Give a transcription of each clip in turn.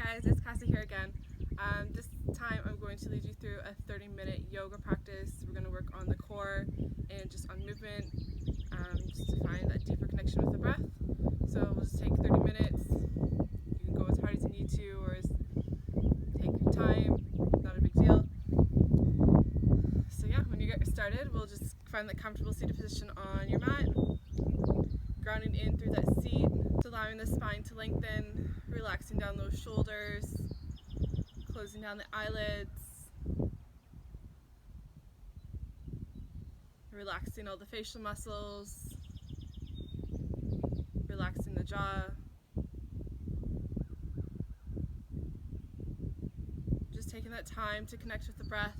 guys, it's Cassie here again. This time I'm going to lead you through a 30-minute yoga practice. We're going to work on the core and just on movement, just to find that deeper connection with the breath. So we'll just take 30 minutes. You can go as hard as you need to, or take your time, not a big deal. So yeah, when you get started, we'll just find that comfortable seated position on your mat, grounding in through that seat, allowing the spine to lengthen, relaxing down those shoulders, closing down the eyelids, relaxing all the facial muscles, relaxing the jaw. Just taking that time to connect with the breath.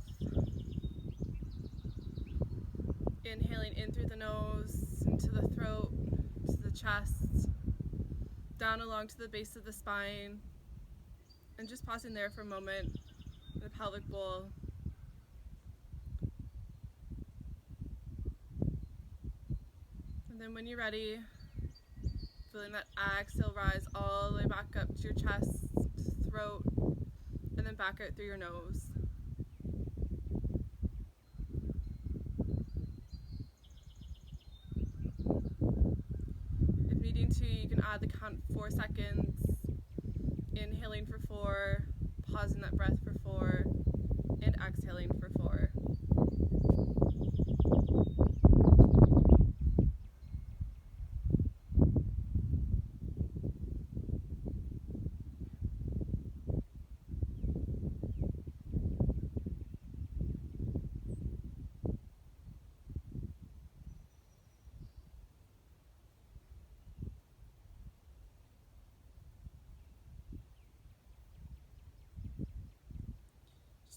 Inhaling in through the nose, into the throat, to the chest, down along to the base of the spine, and just pausing there for a moment in the pelvic bowl. And then when you're ready, feeling that exhale rise all the way back up to your chest, throat, and then back out through your nose. If needing to, you can add the count 4 seconds, inhaling for 4, pausing that breath for 4, and exhaling for 4.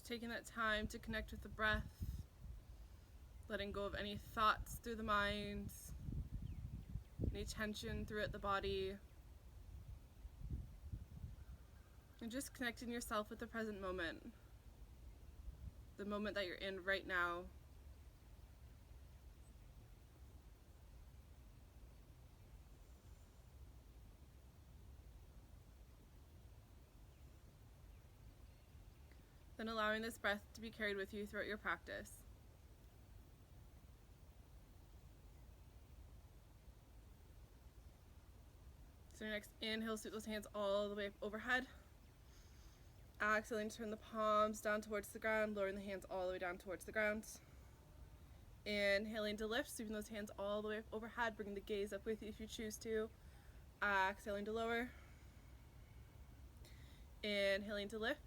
Taking that time to connect with the breath, letting go of any thoughts through the mind, any tension throughout the body, and just connecting yourself with the present moment, the moment that you're in right now. Then allowing this breath to be carried with you throughout your practice. So your next inhale, sweep those hands all the way up overhead. Exhaling, turn the palms down towards the ground, lowering the hands all the way down towards the ground. Inhaling to lift, sweeping those hands all the way up overhead, bringing the gaze up with you if you choose to. Exhaling to lower. Inhaling to lift.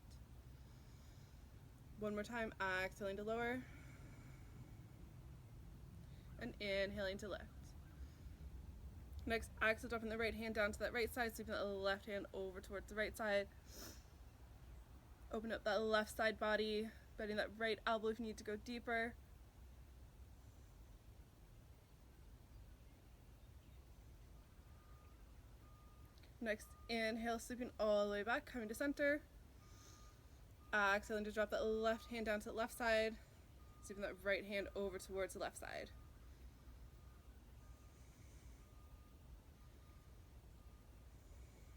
One more time, exhaling to lower, and inhaling to lift. Next, exhale, dropping the right hand down to that right side, sweeping that left hand over towards the right side. Open up that left side body, bending that right elbow if you need to go deeper. Next, inhale, sweeping all the way back, coming to center. Exhaling to drop that left hand down to the left side, sweeping that right hand over towards the left side.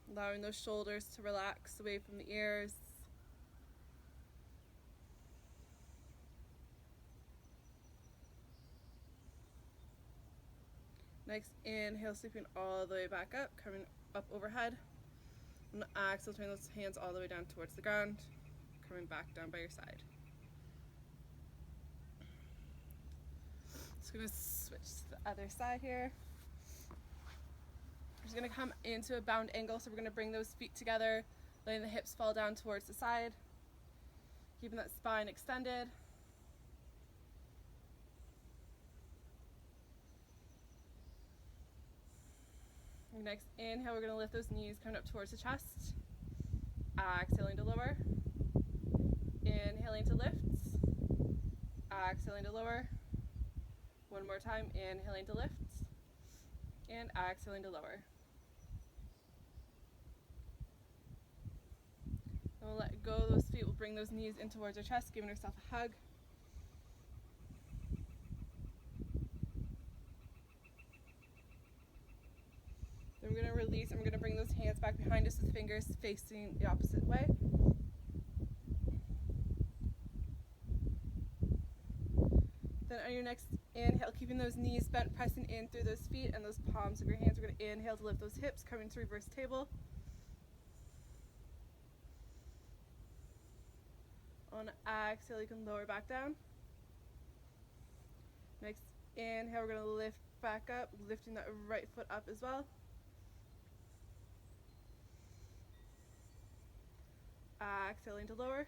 Allowing those shoulders to relax away from the ears. Next, inhale, sweeping all the way back up, coming up overhead. And exhale, turn those hands all the way down towards the ground, coming back down by your side. Just going to switch to the other side here. We're just going to come into a bound angle, so we're going to bring those feet together, letting the hips fall down towards the side, keeping that spine extended. Next inhale, we're going to lift those knees coming up towards the chest. Exhaling to lower. Inhaling to lift. Exhaling to lower. One more time, inhaling to lift. And exhaling to lower. Then we'll let go of those feet. We'll bring those knees in towards our chest, giving ourselves a hug. Then we're going to release, and we're going to bring those hands back behind us with fingers facing the opposite way. Then on your next inhale, keeping those knees bent, pressing in through those feet and those palms of your hands. We're going to inhale to lift those hips, coming to reverse table. On exhale, you can lower back down. Next inhale, we're going to lift back up, lifting that right foot up as well. Exhaling to lower.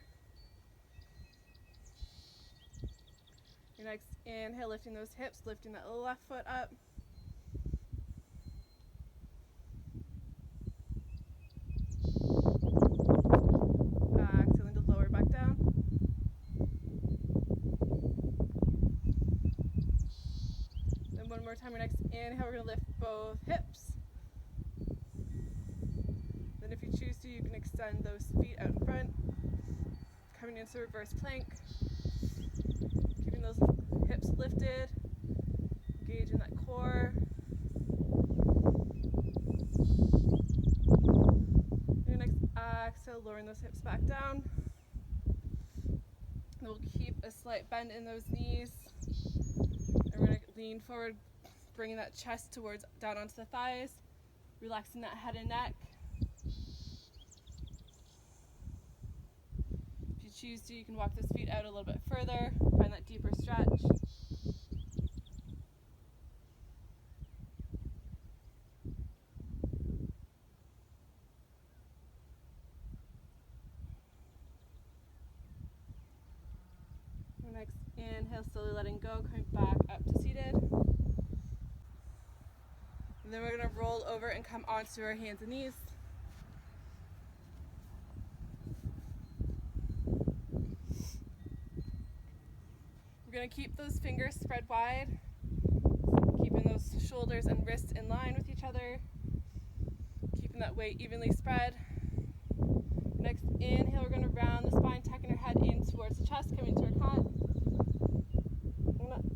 Your next inhale, lifting those hips, lifting that left foot up. Exhaling to lower back down. Then one more time, your next inhale, we're going to lift both hips. Then if you choose to, you can extend those feet out in front, coming into reverse plank. Keeping those hips lifted, engaging that core. Your next exhale, lowering those hips back down. And we'll keep a slight bend in those knees. And we're going to lean forward, bringing that chest towards down onto the thighs, relaxing that head and neck. If you choose to, you can walk those feet out a little bit further, find that deeper stretch. Next inhale, slowly letting go, coming back up to seated. And then we're going to roll over and come onto our hands and knees. We're going to keep those fingers spread wide, keeping those shoulders and wrists in line with each other, keeping that weight evenly spread. Next inhale, we're going to round the spine, tucking our head in towards the chest, coming to our cat.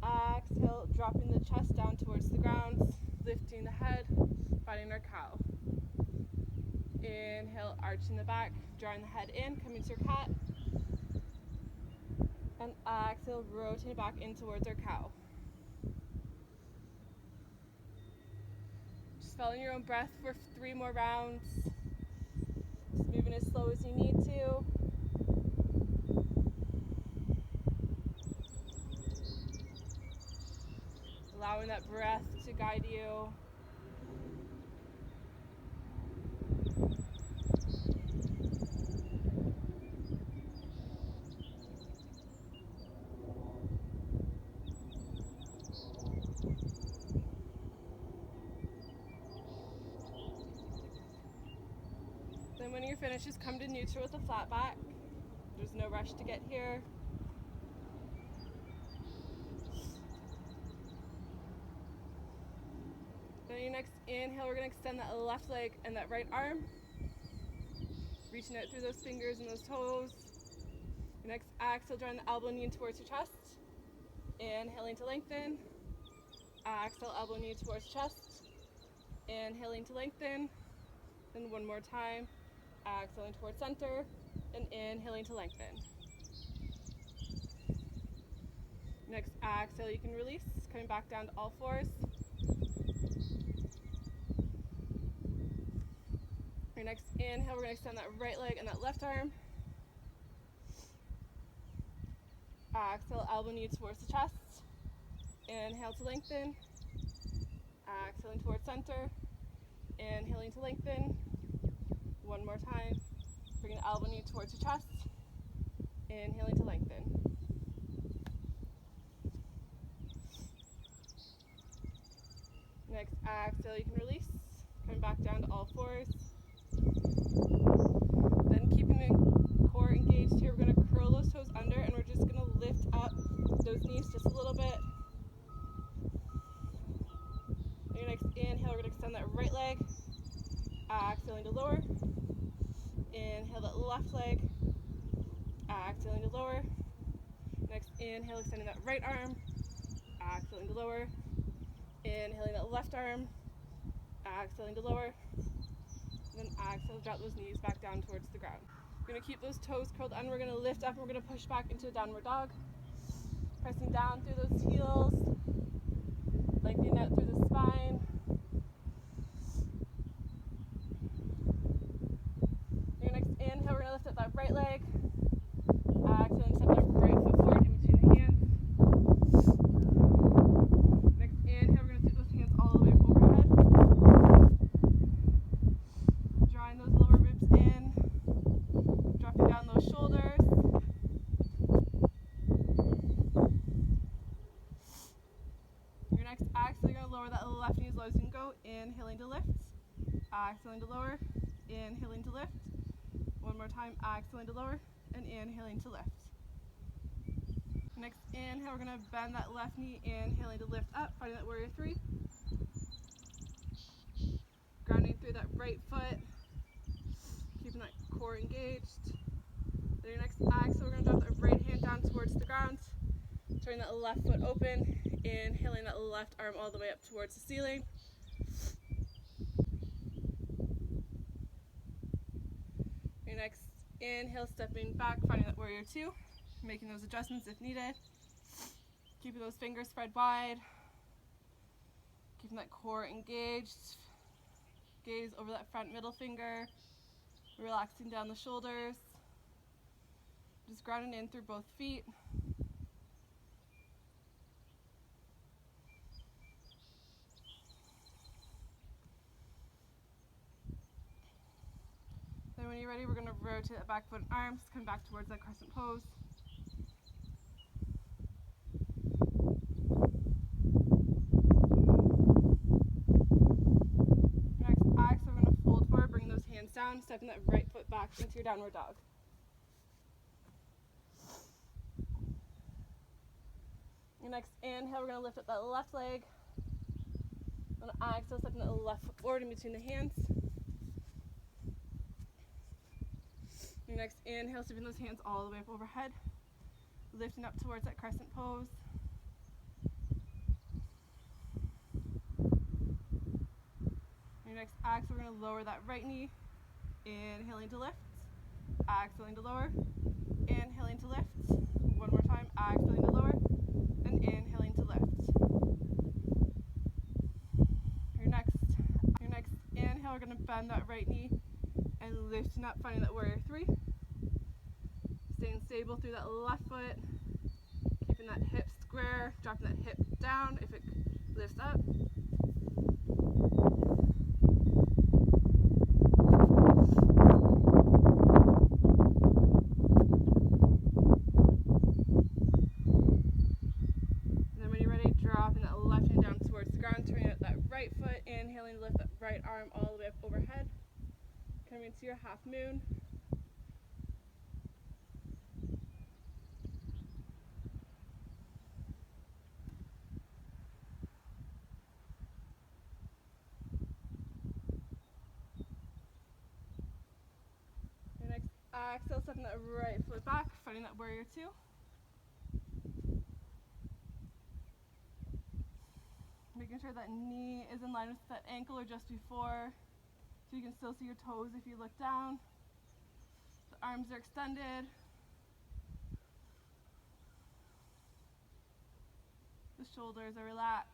Exhale, dropping the chest down towards the ground, lifting the head, finding our cow. Inhale, arching the back, drawing the head in, coming to your cat. And exhale, rotating back in towards our cow. Just following your own breath for 3 more rounds. Just moving as slow as you need to. Allowing that breath to guide you. Then when you're finished, just come to neutral with a flat back. There's no rush to get here. Then your next inhale, we're going to extend that left leg and that right arm. Reaching out through those fingers and those toes. Your next exhale, drawing the elbow knee in towards your chest. Inhaling to lengthen. Exhale, elbow knee towards chest. Inhaling to lengthen. Then one more time. Exhaling towards center. And inhaling to lengthen. Next exhale, you can release, coming back down to all fours. Your next inhale, we're going to extend that right leg and that left arm. Exhale, elbow knee towards the chest. Inhale to lengthen. Exhaling towards center. Inhaling to lengthen. One more time. Bring the elbow knee towards your chest. Inhaling to lengthen. Next exhale, you can release. Coming back down to all fours. Then keeping the core engaged here, we're going to curl those toes under and we're just going to lift up those knees just a little bit. On your next inhale, we're going to extend that right leg. Exhaling to lower. Inhale that left leg. Exhaling to lower. Next inhale, extending that right arm. Exhaling to lower. Inhaling that left arm. Exhaling to lower. Then exhale, drop those knees back down towards the ground. We're gonna keep those toes curled under. We're gonna lift up and we're gonna push back into a downward dog. Pressing down through those heels, lengthening out through the spine. Your next inhale, we're gonna lift up that right leg. Exhale and step that right foot forward in between the hands. Next inhale, we're gonna take those hands all the way up overhead. Drawing those lower ribs in. Dropping down those shoulders. Your next exhale, you're gonna lower that left knee as low as you can go. Inhaling to lift. Exhaling to lower. Inhaling to lift. One more time, exhaling to lower and inhaling to lift. Next inhale, we're gonna bend that left knee, inhaling to lift up, finding that warrior three. Grounding through that right foot, keeping that core engaged. Then your next exhale, we're gonna drop that right hand down towards the ground, turning that left foot open, inhaling that left arm all the way up towards the ceiling. Your next inhale, stepping back, finding that warrior two, making those adjustments if needed. Keeping those fingers spread wide, keeping that core engaged. Gaze over that front middle finger, relaxing down the shoulders. Just grounding in through both feet. Then when you're ready, we're going to rotate that back foot and arms, come back towards that crescent pose. Next exhale, we're going to fold forward, bring those hands down, stepping that right foot back into your downward dog. Your next inhale, we're going to lift up that left leg. On exhale, stepping that left foot forward in between the hands. Your next inhale, sweeping those hands all the way up overhead, lifting up towards that crescent pose. Your next exhale, we're going to lower that right knee, inhaling to lift, exhaling to lower, inhaling to lift. One more time, exhaling to lower, and inhaling to lift. Your next inhale, we're going to bend that right knee and lifting up, finding that warrior three. Staying stable through that left foot, keeping that hip square, dropping that hip down if it lifts up. And then when you're ready, dropping that left hand down towards the ground, turning out that right foot, inhaling to lift that right arm all the way up overhead. Coming to your half moon. Your next exhale, stepping that right foot back, finding that warrior two. Making sure that knee is in line with that ankle or just before, so you can still see your toes if you look down. The arms are extended. The shoulders are relaxed.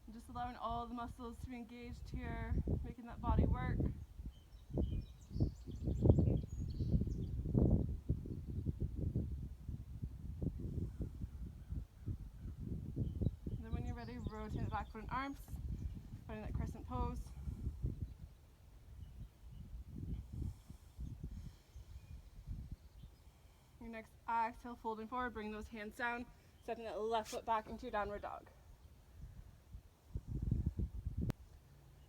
And just allowing all the muscles to be engaged here, making that body work. And then when you're ready, rotate the back foot and arms, finding that crescent pose. Your next exhale, folding forward, bring those hands down, stepping that left foot back into your downward dog.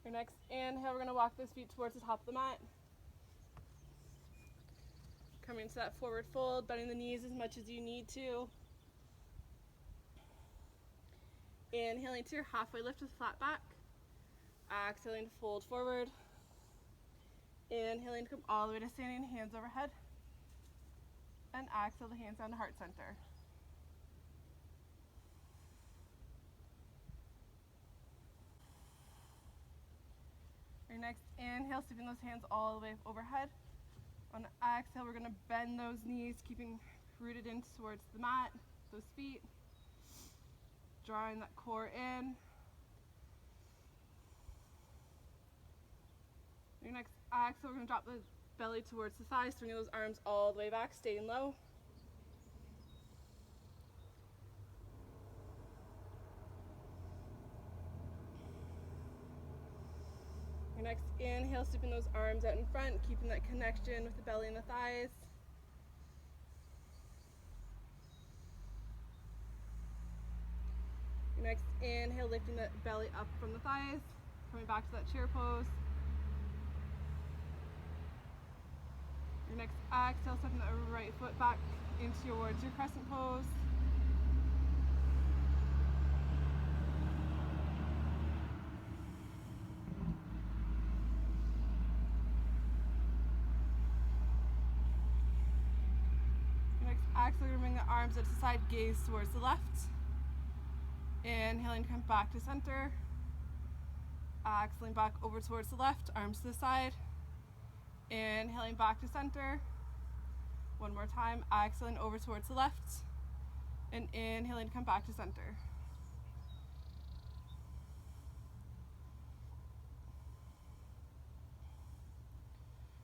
Your next inhale, we're going to walk those feet towards the top of the mat. Coming to that forward fold, bending the knees as much as you need to. Inhaling to your halfway lift with flat back. Exhaling to fold forward. Inhaling to come all the way to standing, hands overhead. And exhale the hands down to heart center. Your next inhale, sweeping those hands all the way overhead. On exhale, we're gonna bend those knees, keeping rooted in towards the mat, those feet. Drawing that core in. Your next exhale, we're gonna drop the belly towards the thighs, swinging those arms all the way back, staying low. Your next inhale, sweeping those arms out in front, keeping that connection with the belly and the thighs. Your next inhale, lifting the belly up from the thighs, coming back to that chair pose. Your next exhale, stepping that right foot back into towards your crescent pose. Your next exhale, you're gonna bring the arms out to the side, gaze towards the left. Inhaling, come back to center. Exhaling back over towards the left, arms to the side. Inhaling back to center. One more time, exhaling over towards the left. And inhaling to come back to center.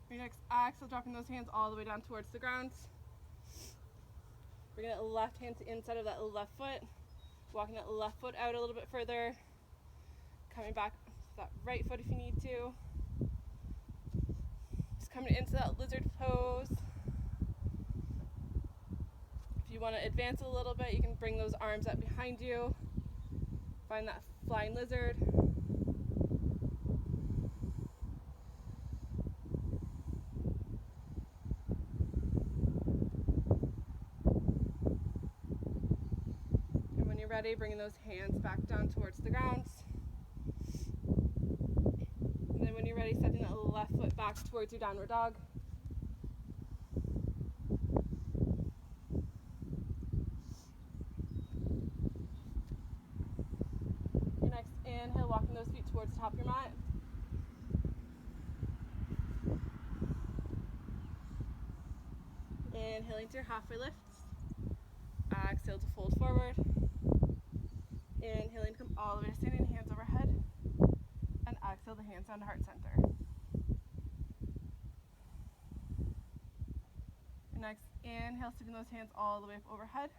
Your next exhale, dropping those hands all the way down towards the ground. Bring that left hand to the inside of that left foot. Walking that left foot out a little bit further. Coming back to that right foot if you need to. Just coming into that lizard pose. If you want to advance a little bit, you can bring those arms up behind you. Find that flying lizard. Ready, bringing those hands back down towards the ground. And then when you're ready, stepping that left foot back towards your downward dog. Your next inhale, walking those feet towards the top of your mat. Inhaling to your halfway lift. Exhale to fold forward. Inhaling to come all the way to standing, hands overhead. And exhale the hands down to heart center. Your next inhale, sweeping those hands all the way up overhead.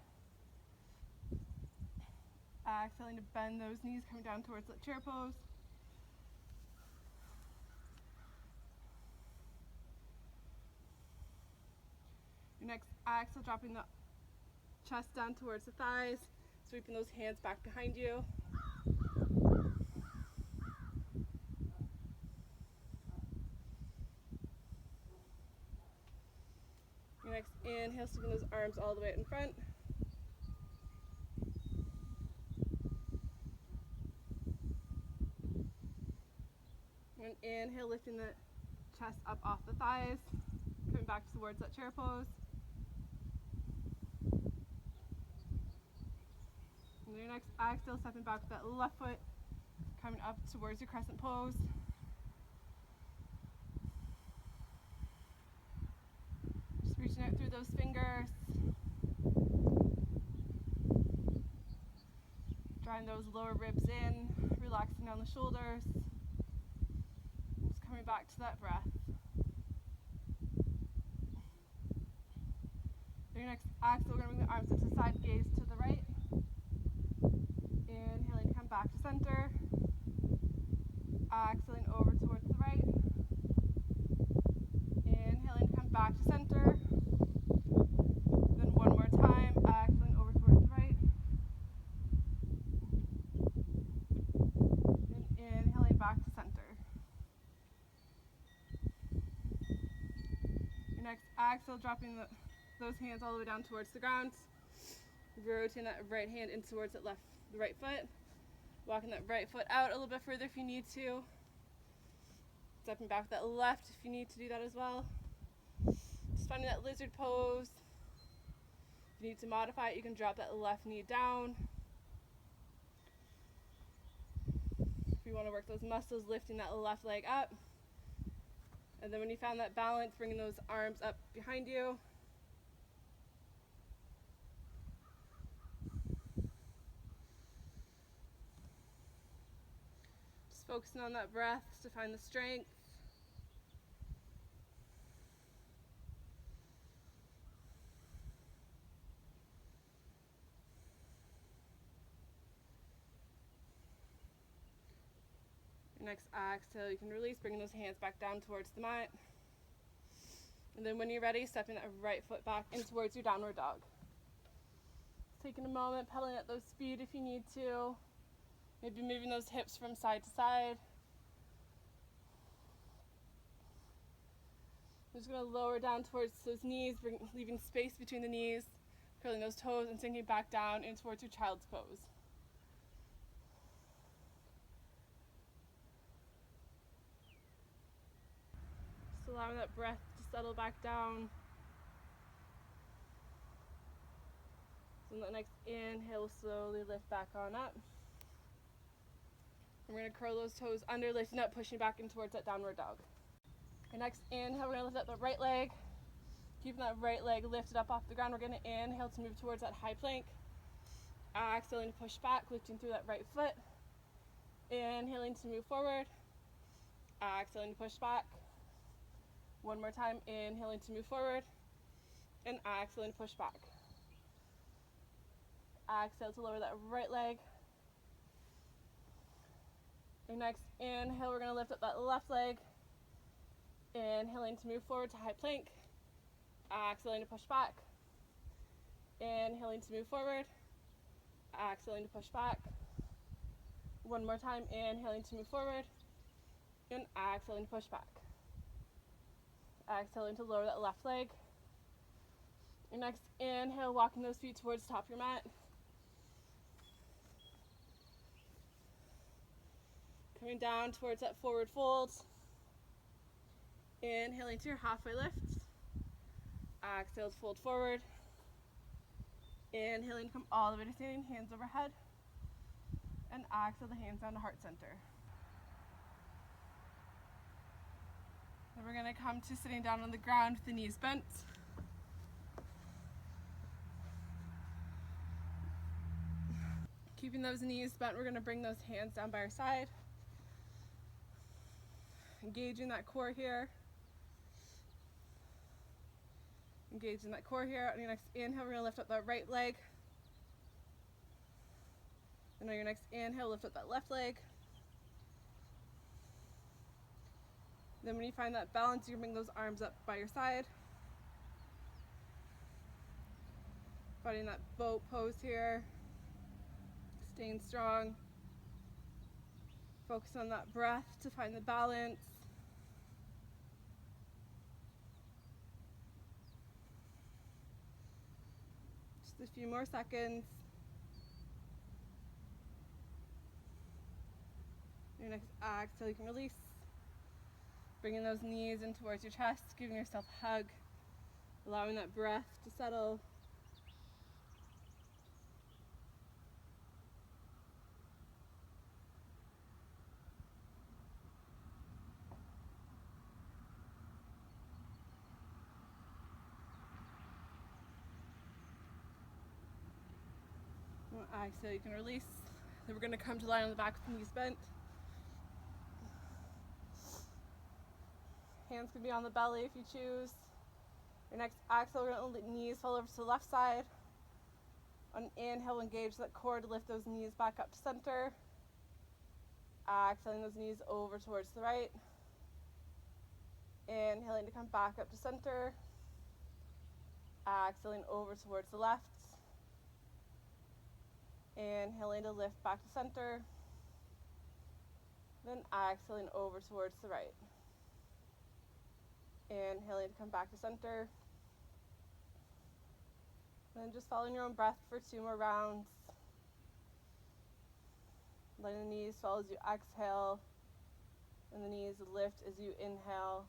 Exhaling to bend those knees, coming down towards that chair pose. Your next exhale, dropping the chest down towards the thighs. Sweeping those hands back behind you. Your next inhale, sweeping those arms all the way out in front. And inhale, lifting the chest up off the thighs, coming back towards that chair pose. And then your next exhale, stepping back with that left foot, coming up towards your crescent pose. Just reaching out through those fingers. Drawing those lower ribs in, relaxing down the shoulders. Just coming back to that breath. Then your next exhale, we're going to bring the arms up to the side, gaze to the right. Inhaling to come back to center. Exhaling over towards the right. Inhaling to come back to center. Then one more time, exhaling over towards the right. And inhaling back to center. Your next exhale, dropping those hands all the way down towards the ground. Rotating that right hand in towards the right foot. Walking that right foot out a little bit further if you need to. Stepping back with that left if you need to do that as well. Just finding that lizard pose. If you need to modify it, you can drop that left knee down. If you want to work those muscles, lifting that left leg up. And then when you found that balance, bringing those arms up behind you. Just focusing on that breath to find the strength. Your next exhale, you can release, bringing those hands back down towards the mat. And then when you're ready, stepping that right foot back in towards your downward dog. Taking a moment, pedaling at those feet if you need to. Maybe moving those hips from side to side. I'm just going to lower down towards those knees, leaving space between the knees, curling those toes and sinking back down in towards your child's pose. Just allowing that breath to settle back down. So on the next inhale, we'll slowly lift back on up. And we're going to curl those toes under, lifting up, pushing back in towards that downward dog. Your next inhale, we're going to lift up the right leg. Keeping that right leg lifted up off the ground, we're going to inhale to move towards that high plank. Exhaling to push back, lifting through that right foot. Inhaling to move forward. Exhaling to push back. One more time, inhaling to move forward. And exhaling to push back. Exhale to lower that right leg. Your next inhale, we're going to lift up that left leg. Inhaling to move forward to high plank. Exhaling to push back. Inhaling to move forward. Exhaling to push back. One more time, inhaling to move forward. And exhaling to push back. Exhaling to lower that left leg. Your next inhale, walking those feet towards the top of your mat. Coming down towards that forward fold. Inhaling to your halfway lift. Exhale to fold forward. Inhaling to come all the way to standing, hands overhead. And exhale the hands down to heart center. Then we're going to come to sitting down on the ground with the knees bent. Keeping those knees bent, we're going to bring those hands down by our side. Engaging that core here. Engaging that core here. On your next inhale, we're going to lift up that right leg. And on your next inhale, lift up that left leg. Then when you find that balance, you can bring those arms up by your side. Finding that boat pose here. Staying strong. Focus on that breath to find the balance. Just a few more seconds. Your next exhale, you can release. Bringing those knees in towards your chest, giving yourself a hug, allowing that breath to settle. Exhale, you can release. Then we're going to come to lie on the back with the knees bent. Hands can be on the belly if you choose. Your next exhale, we're going to let the knees fall over to the left side. On inhale, engage that core to lift those knees back up to center. Exhaling those knees over towards the right. Inhaling to come back up to center. Exhaling over towards the left. Inhaling to lift back to center. Then exhaling over towards the right. Inhaling to come back to center. Then just following your own breath for 2 more rounds. Letting the knees fall as you exhale, and the knees lift as you inhale.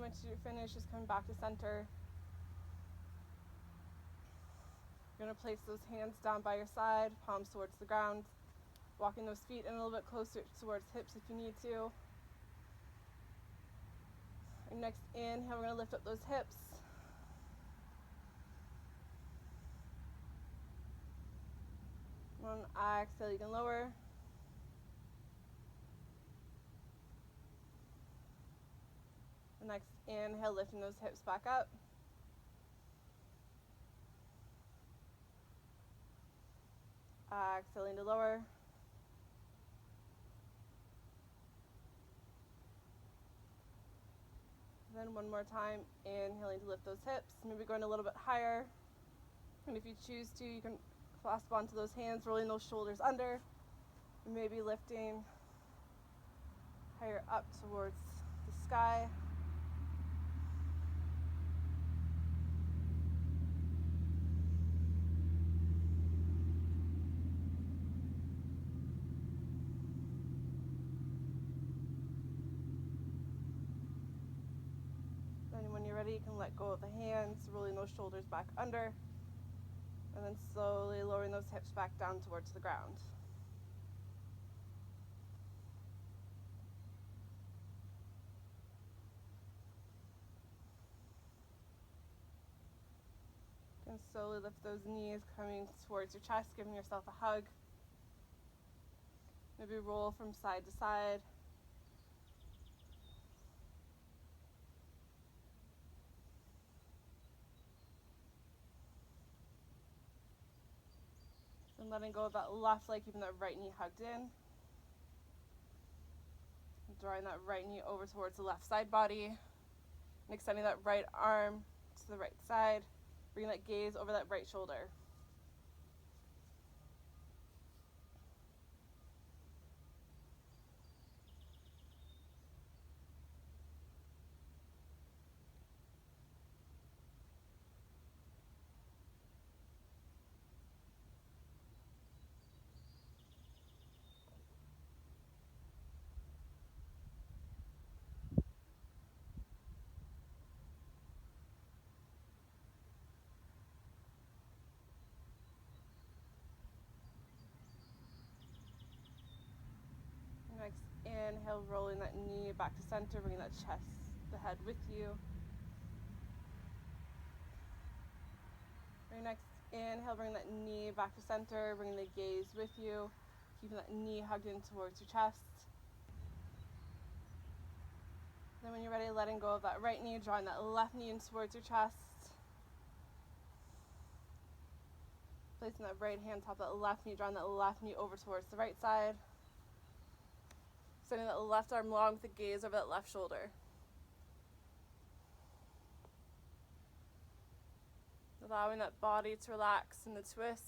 once you finish, just coming back to center. You're going to place those hands down by your side, palms towards the ground, walking those feet in a little bit closer towards hips if you need to. And next inhale, we're going to lift up those hips. On exhale, you can lower. The next inhale, lifting those hips back up. Exhaling to lower. Then one more time, inhaling to lift those hips, maybe going a little bit higher. And if you choose to, you can clasp onto those hands, rolling those shoulders under, and maybe lifting higher up towards the sky. Then when you're ready, you can let go of the hands, rolling those shoulders back under, and then slowly lowering those hips back down towards the ground. You can slowly lift those knees, coming towards your chest, giving yourself a hug. Maybe roll from side to side. And letting go of that left leg, keeping that right knee hugged in. And drawing that right knee over towards the left side body. And extending that right arm to the right side. Bringing that gaze over that right shoulder. Next inhale, rolling that knee back to center, bringing that chest, the head with you. Your next inhale, bring that knee back to center, bringing the gaze with you, keeping that knee hugged in towards your chest. Then when you're ready, letting go of that right knee, drawing that left knee in towards your chest. Placing that right hand top of that left knee, drawing that left knee over towards the right side. Sending that left arm long with the gaze over that left shoulder. Allowing that body to relax in the twist.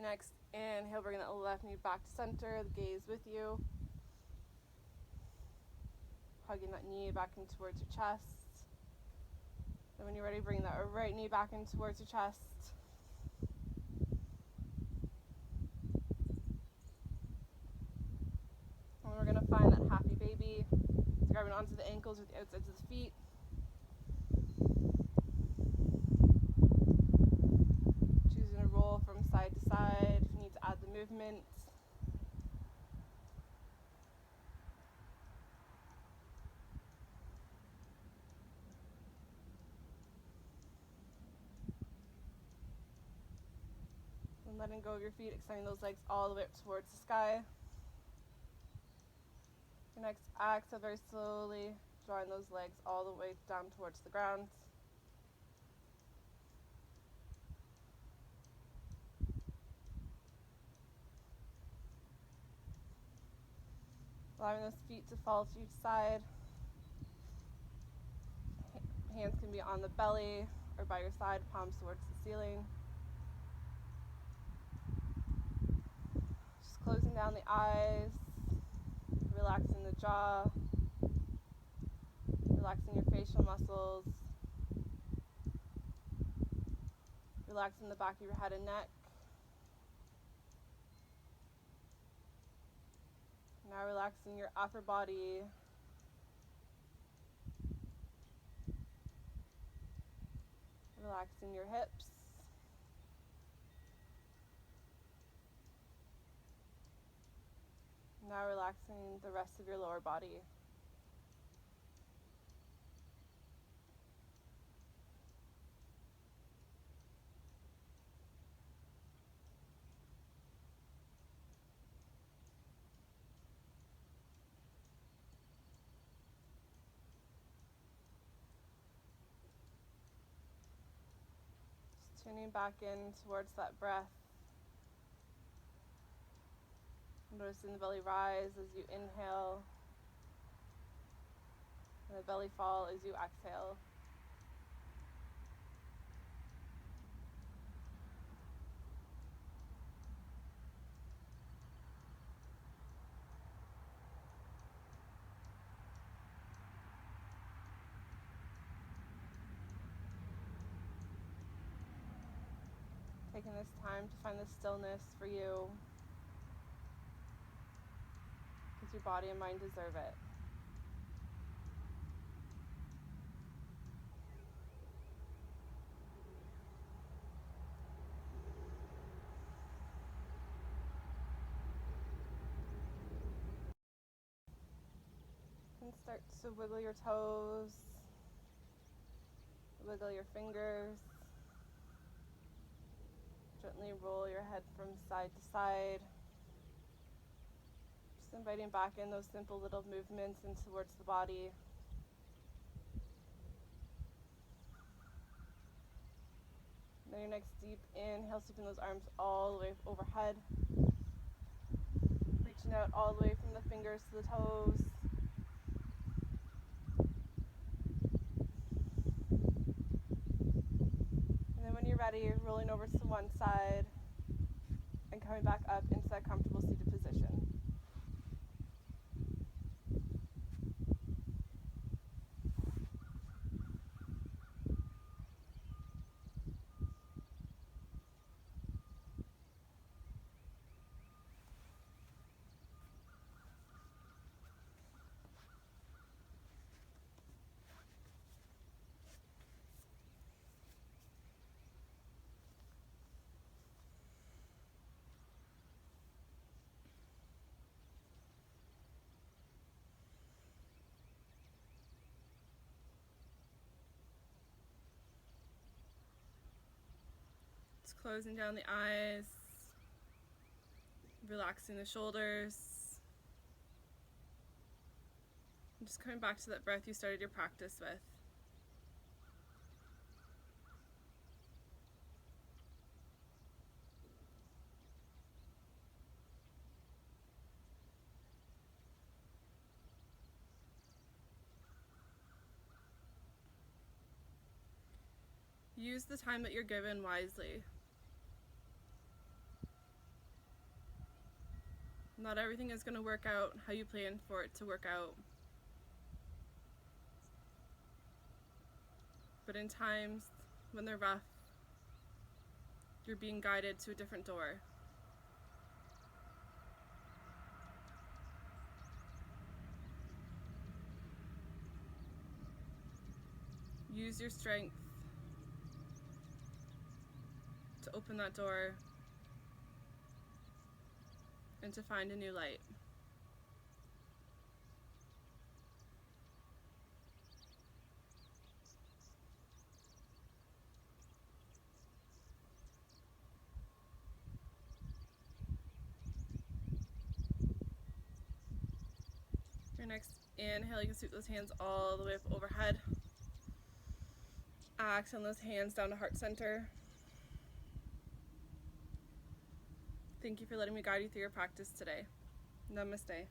Next, inhale, bring that left knee back to center, the gaze with you. Hugging that knee back in towards your chest. Then when you're ready, bring that right knee back in towards your chest. And we're going to find that happy baby. Grabbing onto the ankles with the outsides of the feet. Choosing to roll from side to side if you need to add the movement. And letting go of your feet, extending those legs all the way up towards the sky. Your next exhale, very slowly drawing those legs all the way down towards the ground. Allowing those feet to fall to each side. Hands can be on the belly or by your side, palms towards the ceiling. Just closing down the eyes, relaxing the jaw, relaxing your facial muscles, relaxing the back of your head and neck. Now relaxing your upper body, relaxing your hips, now relaxing the rest of your lower body. Just tuning back in towards that breath. Noticing the belly rise as you inhale, and the belly fall as you exhale. Taking this time to find the stillness for you, because your body and mind deserve it. And start to wiggle your toes, wiggle your fingers. Gently roll your head from side to side. Just inviting back in those simple little movements in towards the body. Then your next deep inhale, sweeping those arms all the way overhead. Reaching out all the way from the fingers to the toes. And then when you're ready, rolling over to one side and coming back up into that comfortable seated position. Just closing down the eyes, relaxing the shoulders. And just coming back to that breath you started your practice with. Use the time that you're given wisely. Not everything is going to work out how you planned for it to work out. But in times when they're rough, you're being guided to a different door. Use your strength to open that door and to find a new light. Your next inhale, you can sweep those hands all the way up overhead. Exhale those hands down to heart center. Thank you for letting me guide you through your practice today. Namaste.